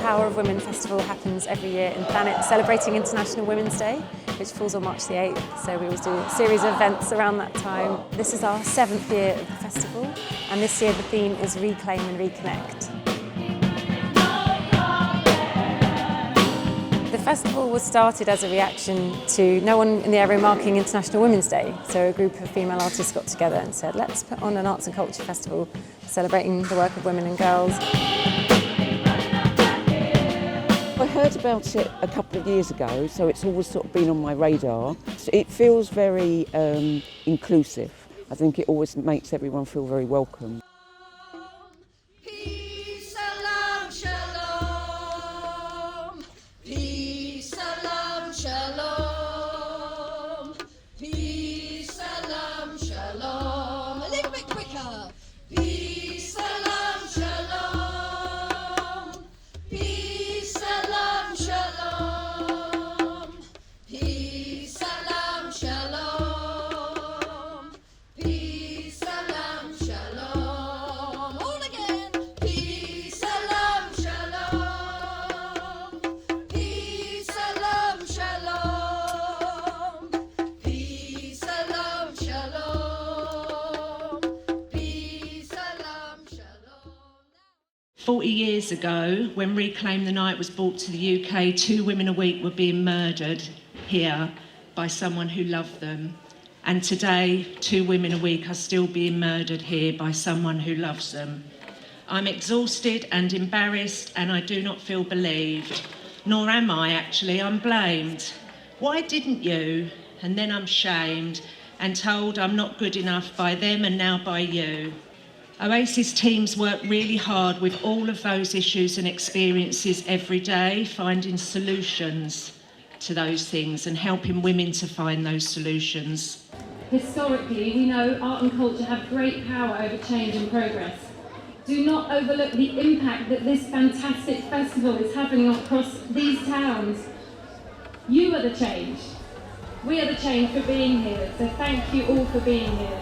Power of Women festival happens every year in Thanet, celebrating International Women's Day, which falls on March the 8th. So we always do a series of events around that time. This is our 7th year of the festival, and this year the theme is Reclaim and Reconnect. The festival was started as a reaction to no one in the area marking International Women's Day. So a group of female artists got together and said, let's put on an arts and culture festival celebrating the work of women and girls. I heard about it a couple of years ago, so it's always sort of been on my radar. So it feels very inclusive. I think it always makes everyone feel very welcome. "40 years ago, when Reclaim the Night was brought to the UK, 2 women a week were being murdered here by someone who loved them. And today, 2 women a week are still being murdered here by someone who loves them. I'm exhausted and embarrassed, and I do not feel believed. Nor am I, actually, I'm blamed. Why didn't you? And then I'm shamed and told I'm not good enough by them and now by you. Oasis teams work really hard with all of those issues and experiences every day, finding solutions to those things and helping women to find those solutions. Historically, we know art and culture have great power over change and progress. Do not overlook the impact that this fantastic festival is having across these towns. You are the change. We are the change for being here, so thank you all for being here.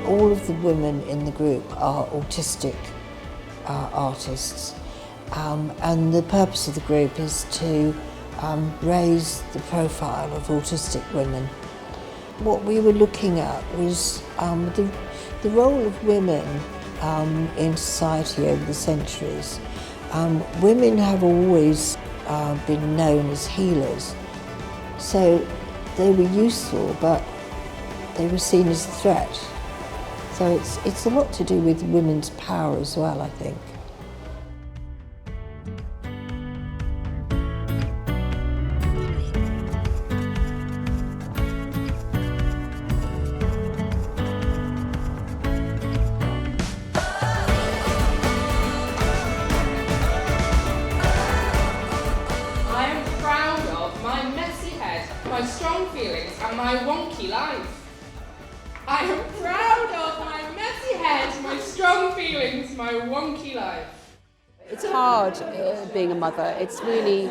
All of the women in the group are autistic artists, and the purpose of the group is to raise the profile of autistic women. What we were looking at was the role of women in society over the centuries. Women have always been known as healers, so they were useful, but they were seen as a threat. So it's a lot to do with women's power as well, I think. I am proud of my messy head, my strong feelings and my wonky life. I am proud of my messy head, my strong feelings, my wonky life. It's hard being a mother. It's really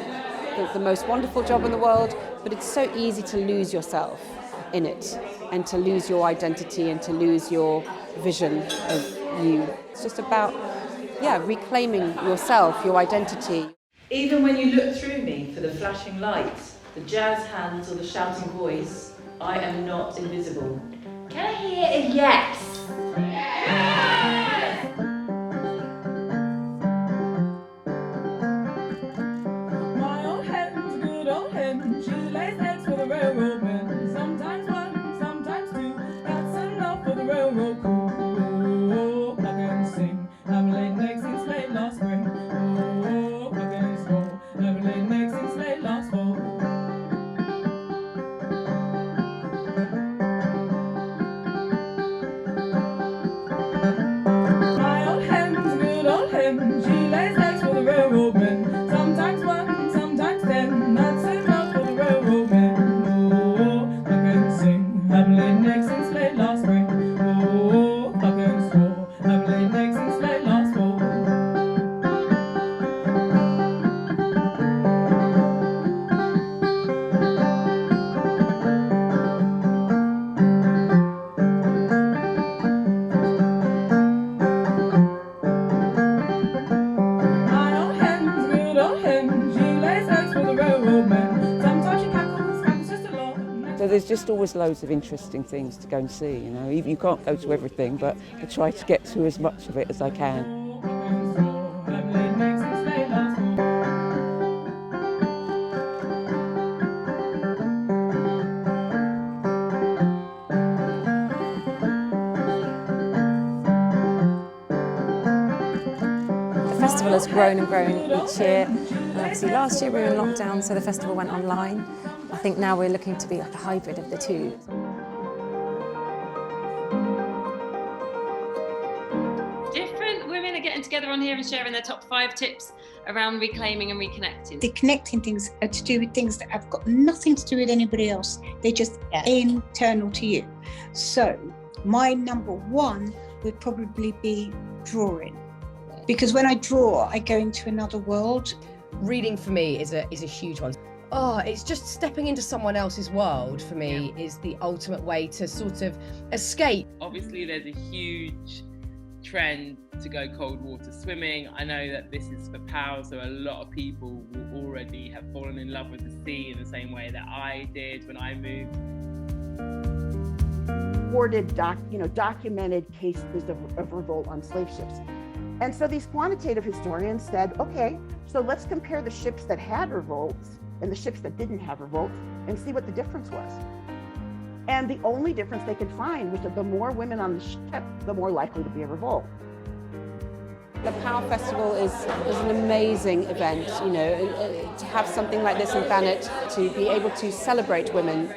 the most wonderful job in the world, but it's so easy to lose yourself in it and to lose your identity and to lose your vision of you. It's just about, reclaiming yourself, your identity. Even when you look through me for the flashing lights, the jazz hands or the shouting voice, I am not invisible. Can I hear a yes? Yes! My old hen's good old hen, she lays eggs for the railroad men. Sometimes 1, sometimes 2, that's enough for the railroad crew. I can sing, I've laid eggs since late last spring. I can stroll, I've laid eggs since late last fall. She lays eggs for the railroad men. Sometimes 1, sometimes 10. That's enough for the railroad men. Oh, I can sing. I've laid eggs since late last spring. Oh, I can just always loads of interesting things to go and see, you know. You can't go to everything, but I try to get to as much of it as I can. The festival has grown and grown each year. And obviously last year we were in lockdown, so the festival went online. I think now we're looking to be like a hybrid of the two. Different women are getting together on here and sharing their top 5 tips around reclaiming and reconnecting. The connecting things are to do with things that have got nothing to do with anybody else. They're just internal to you. So my number 1 would probably be drawing. Because when I draw, I go into another world. Reading for me is a huge one. Oh, it's just stepping into someone else's world for me is the ultimate way to sort of escape. Obviously, there's a huge trend to go cold water swimming. I know that this is for pals, so a lot of people will already have fallen in love with the sea in the same way that I did when I moved. Recorded, documented cases of revolt on slave ships. And so these quantitative historians said, okay, so let's compare the ships that had revolts and the ships that didn't have revolts and see what the difference was. And the only difference they could find was that the more women on the ship, the more likely to be a revolt. The Power Festival is an amazing event, you know, to have something like this in Thanet, to be able to celebrate women.